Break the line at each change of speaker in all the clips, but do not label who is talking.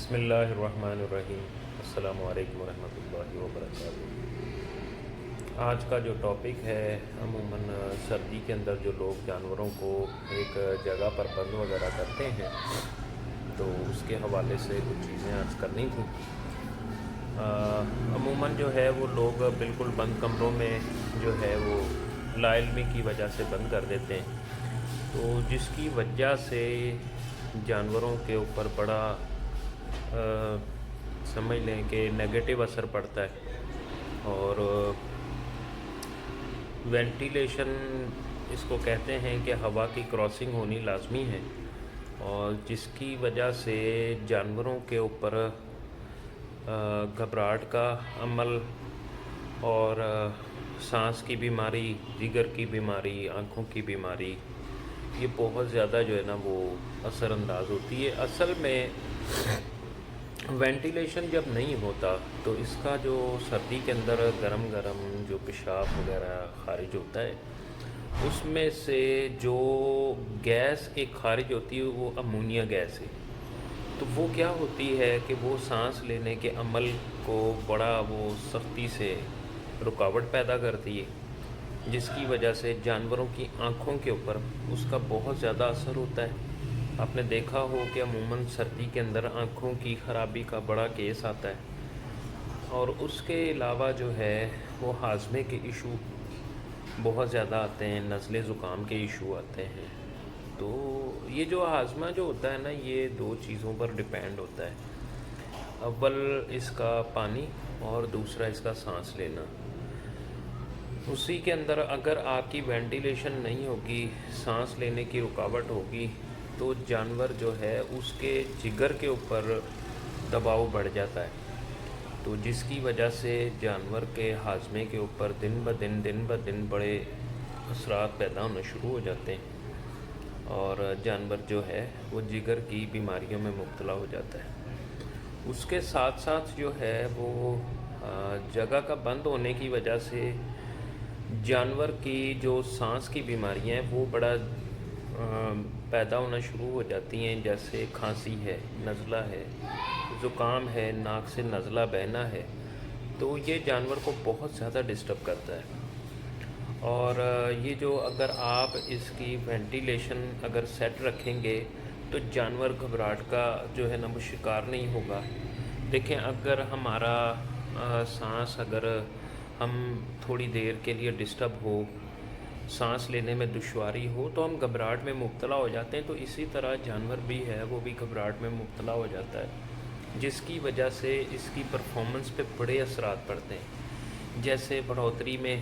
بسم اللہ الرحمن الرحیم۔ السلام علیکم ورحمۃ اللہ وبرکاتہ۔ آج کا جو ٹاپک ہے، عموماً سردی کے اندر جو لوگ جانوروں کو ایک جگہ پر بند وغیرہ کرتے ہیں، تو اس کے حوالے سے کچھ چیزیں عرض کرنی تھیں۔ عموماً جو ہے وہ لوگ بالکل بند کمروں میں جو ہے وہ لا علمی کی وجہ سے بند کر دیتے ہیں، تو جس کی وجہ سے جانوروں کے اوپر بڑا سمجھ لیں کہ نگیٹو اثر پڑتا ہے۔ اور وینٹیلیشن اس کو کہتے ہیں کہ ہوا کی کراسنگ ہونی لازمی ہے، اور جس کی وجہ سے جانوروں کے اوپر گھبراہٹ کا عمل اور سانس کی بیماری، جگر کی بیماری، آنکھوں کی بیماری، یہ بہت زیادہ جو ہے نا وہ اثر انداز ہوتی ہے۔ اصل میں وینٹیلیشن جب نہیں ہوتا تو اس کا جو سردی کے اندر گرم گرم جو پیشاب وغیرہ خارج ہوتا ہے، اس میں سے جو گیس ایک خارج ہوتی ہے وہ امونیا گیس ہے۔ تو وہ کیا ہوتی ہے کہ وہ سانس لینے کے عمل کو بڑا وہ سختی سے رکاوٹ پیدا کرتی ہے، جس کی وجہ سے جانوروں کی آنکھوں کے اوپر اس کا بہت زیادہ اثر ہوتا ہے۔ آپ نے دیکھا ہو کہ عموماً سردی کے اندر آنکھوں کی خرابی کا بڑا کیس آتا ہے، اور اس کے علاوہ جو ہے وہ ہاضمے کے ایشو بہت زیادہ آتے ہیں، نزلے زکام کے ایشو آتے ہیں۔ تو یہ جو ہاضمہ جو ہوتا ہے نا، یہ دو چیزوں پر ڈیپینڈ ہوتا ہے، اول اس کا پانی اور دوسرا اس کا سانس لینا۔ اسی کے اندر اگر آپ کی وینٹیلیشن نہیں ہوگی، سانس لینے کی رکاوٹ ہوگی، تو جانور جو ہے اس کے جگر کے اوپر دباؤ بڑھ جاتا ہے، تو جس کی وجہ سے جانور کے ہاضمے کے اوپر دن بدن بڑے اثرات پیدا ہونا شروع ہو جاتے ہیں، اور جانور جو ہے وہ جگر کی بیماریوں میں مبتلا ہو جاتا ہے۔ اس کے ساتھ ساتھ جو ہے وہ جگہ کا بند ہونے کی وجہ سے جانور کی جو سانس کی بیماریاں ہیں وہ بڑا پیدا ہونا شروع ہو جاتی ہیں، جیسے کھانسی ہے، نزلہ ہے، زکام ہے، ناک سے نزلہ بہنا ہے۔ تو یہ جانور کو بہت زیادہ ڈسٹرب کرتا ہے، اور یہ جو اگر آپ اس کی وینٹیلیشن اگر سیٹ رکھیں گے تو جانور گھبراہٹ کا جو ہے نا وہ شکار نہیں ہوگا۔ دیکھیں، اگر ہمارا سانس اگر ہم تھوڑی دیر کے لیے ڈسٹرب ہو، سانس لینے میں دشواری ہو، تو ہم گھبراہٹ میں مبتلا ہو جاتے ہیں۔ تو اسی طرح جانور بھی ہے، وہ بھی گھبراہٹ میں مبتلا ہو جاتا ہے، جس کی وجہ سے اس کی پرفارمنس پہ بڑے اثرات پڑتے ہیں، جیسے بڑھوتری میں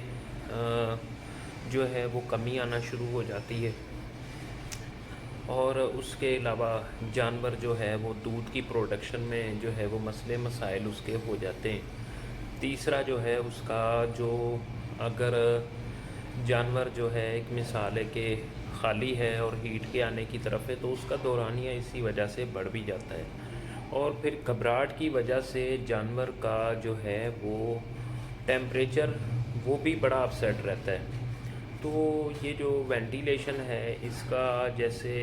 جو ہے وہ کمی آنا شروع ہو جاتی ہے، اور اس کے علاوہ جانور جو ہے وہ دودھ کی پروڈکشن میں جو ہے وہ مسئلے مسائل اس کے ہو جاتے ہیں۔ تیسرا جو ہے اس کا جو اگر جانور جو ہے ایک مثال ہے کہ خالی ہے اور ہیٹ کے آنے کی طرف ہے، تو اس کا دورانیہ اسی وجہ سے بڑھ بھی جاتا ہے، اور پھر گھبراہٹ کی وجہ سے جانور کا جو ہے وہ ٹیمپریچر وہ بھی بڑا اپسیٹ رہتا ہے۔ تو یہ جو وینٹیلیشن ہے اس کا جیسے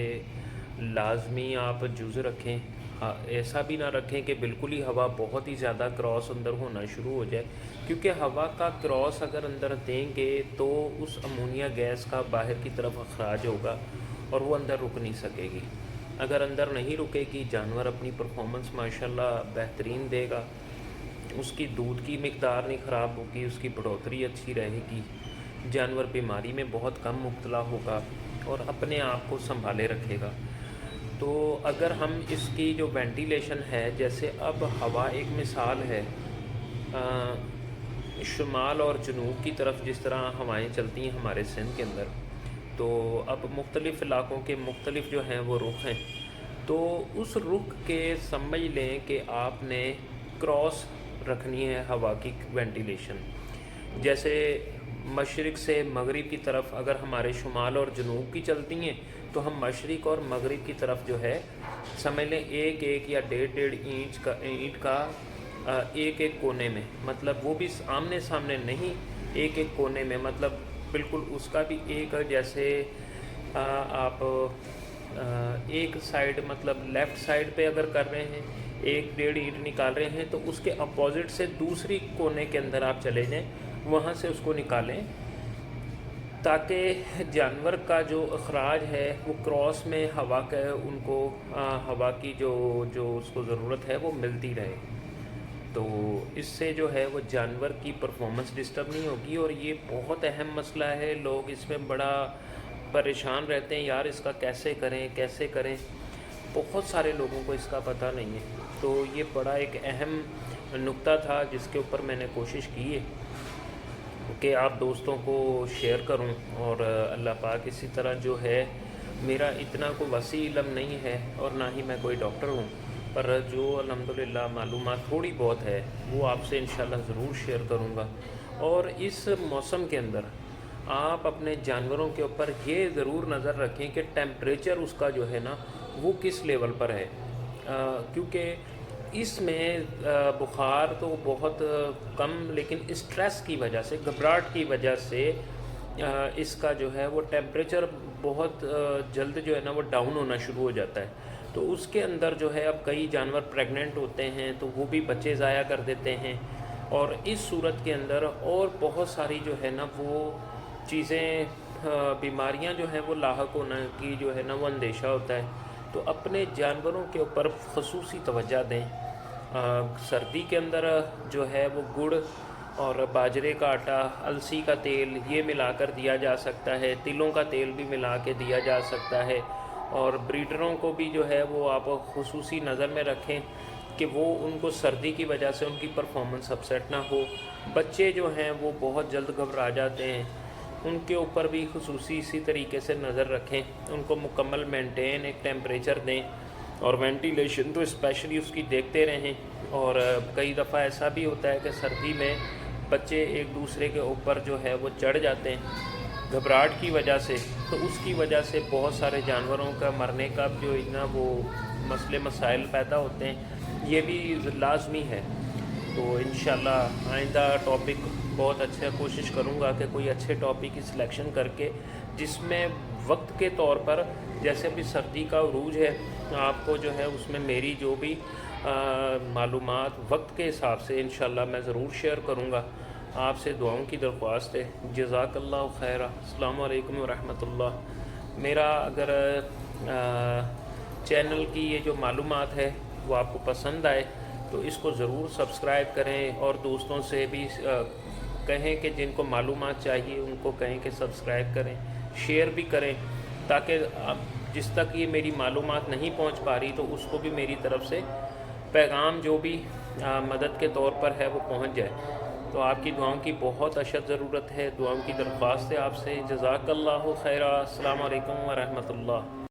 لازمی آپ جز رکھیں، ایسا بھی نہ رکھیں کہ بالکل ہی ہوا بہت ہی زیادہ کراس اندر ہونا شروع ہو جائے، کیونکہ ہوا کا کراس اگر اندر دیں گے تو اس امونیا گیس کا باہر کی طرف اخراج ہوگا اور وہ اندر رک نہیں سکے گی۔ اگر اندر نہیں رکے گی، جانور اپنی پرفارمنس ماشاءاللہ بہترین دے گا، اس کی دودھ کی مقدار نہیں خراب ہوگی، اس کی بڑھوتری اچھی رہے گی، جانور بیماری میں بہت کم مبتلا ہوگا اور اپنے آپ کو سنبھالے رکھے گا۔ تو اگر ہم اس کی جو وینٹیلیشن ہے، جیسے اب ہوا ایک مثال ہے، شمال اور جنوب کی طرف جس طرح ہوائیں چلتی ہیں ہمارے سندھ کے اندر، تو اب مختلف علاقوں کے مختلف جو ہیں وہ رخ ہیں، تو اس رخ کے سمجھ لیں کہ آپ نے کراس رکھنی ہے ہوا کی وینٹیلیشن۔ جیسے مشرق سے مغرب کی طرف اگر ہمارے شمال اور جنوب کی چلتی ہیں، تو ہم مشرق اور مغرب کی طرف جو ہے سمجھ لیں ایک یا ڈیڑھ اینٹ کا ایک کونے میں، مطلب وہ بھی آمنے سامنے نہیں، ایک کونے میں، مطلب بالکل اس کا بھی ایک جیسے آپ ایک سائیڈ مطلب لیفٹ سائیڈ پہ اگر کر رہے ہیں، ایک ڈیڑھ اینٹ نکال رہے ہیں تو اس کے اپوزٹ سے دوسری کونے کے اندر آپ چلے جائیں، وہاں سے اس کو نکالیں، تاکہ جانور کا جو اخراج ہے وہ کراس میں ہوا کا ان کو ہوا کی جو اس کو ضرورت ہے وہ ملتی رہے، تو اس سے جو ہے وہ جانور کی پرفارمنس ڈسٹرب نہیں ہوگی۔ اور یہ بہت اہم مسئلہ ہے، لوگ اس میں بڑا پریشان رہتے ہیں، یار اس کا کیسے کریں، بہت سارے لوگوں کو اس کا پتہ نہیں ہے۔ تو یہ بڑا ایک اہم نقطہ تھا جس کے اوپر میں نے کوشش کی ہے کہ آپ دوستوں کو شیئر کروں، اور اللہ پاک اسی طرح جو ہے، میرا اتنا کوئی وسیع علم نہیں ہے اور نہ ہی میں کوئی ڈاکٹر ہوں، پر جو الحمدللہ معلومات تھوڑی بہت ہے وہ آپ سے انشاءاللہ ضرور شیئر کروں گا۔ اور اس موسم کے اندر آپ اپنے جانوروں کے اوپر یہ ضرور نظر رکھیں کہ ٹیمپریچر اس کا جو ہے نا وہ کس لیول پر ہے، کیونکہ اس میں بخار تو بہت کم، لیکن اسٹریس کی وجہ سے، گھبراہٹ کی وجہ سے اس کا جو ہے وہ ٹیمپریچر بہت جلد جو ہے نا وہ ڈاؤن ہونا شروع ہو جاتا ہے۔ تو اس کے اندر جو ہے اب کئی جانور پریگننٹ ہوتے ہیں تو وہ بھی بچے ضائع کر دیتے ہیں، اور اس صورت کے اندر اور بہت ساری جو ہے نا وہ چیزیں، بیماریاں جو ہیں وہ لاحق ہونے کی جو ہے نا وہ اندیشہ ہوتا ہے۔ تو اپنے جانوروں کے اوپر خصوصی توجہ دیں۔ سردی کے اندر جو ہے وہ گڑ اور باجرے کا آٹا، السی کا تیل یہ ملا کر دیا جا سکتا ہے، تلوں کا تیل بھی ملا کے دیا جا سکتا ہے، اور بریڈروں کو بھی جو ہے وہ آپ خصوصی نظر میں رکھیں کہ وہ ان کو سردی کی وجہ سے ان کی پرفارمنس اپسیٹ نہ ہو۔ بچے جو ہیں وہ بہت جلد گھبرا جاتے ہیں، ان کے اوپر بھی خصوصی اسی طریقے سے نظر رکھیں، ان کو مکمل مینٹین ایک ٹیمپریچر دیں، اور وینٹیلیشن تو اسپیشلی اس کی دیکھتے رہیں۔ اور کئی دفعہ ایسا بھی ہوتا ہے کہ سردی میں بچے ایک دوسرے کے اوپر جو ہے وہ چڑھ جاتے ہیں گھبراہٹ کی وجہ سے، تو اس کی وجہ سے بہت سارے جانوروں کا مرنے کا جو اتنا وہ مسائل پیدا ہوتے ہیں، یہ بھی لازمی ہے۔ تو انشاءاللہ آئندہ ٹاپک بہت اچھا کوشش کروں گا کہ کوئی اچھے ٹاپک کی سلیکشن کر کے، جس میں وقت کے طور پر، جیسے ابھی سردی کا عروج ہے، آپ کو جو ہے اس میں میری جو بھی معلومات وقت کے حساب سے انشاءاللہ میں ضرور شیئر کروں گا۔ آپ سے دعاؤں کی درخواست ہے۔ جزاک اللہ خیر۔ السلام علیکم ورحمۃ اللہ۔ میرا اگر چینل کی یہ جو معلومات ہے وہ آپ کو پسند آئے تو اس کو ضرور سبسکرائب کریں، اور دوستوں سے بھی کہیں کہ جن کو معلومات چاہیے ان کو کہیں کہ سبسکرائب کریں، شیئر بھی کریں، تاکہ جس تک یہ میری معلومات نہیں پہنچ پا رہی تو اس کو بھی میری طرف سے پیغام جو بھی مدد کے طور پر ہے وہ پہنچ جائے۔ تو آپ کی دعاؤں کی بہت اشد ضرورت ہے، دعاؤں کی درخواست ہے آپ سے۔ جزاک اللہ خیر۔ السلام علیکم ورحمۃ اللہ۔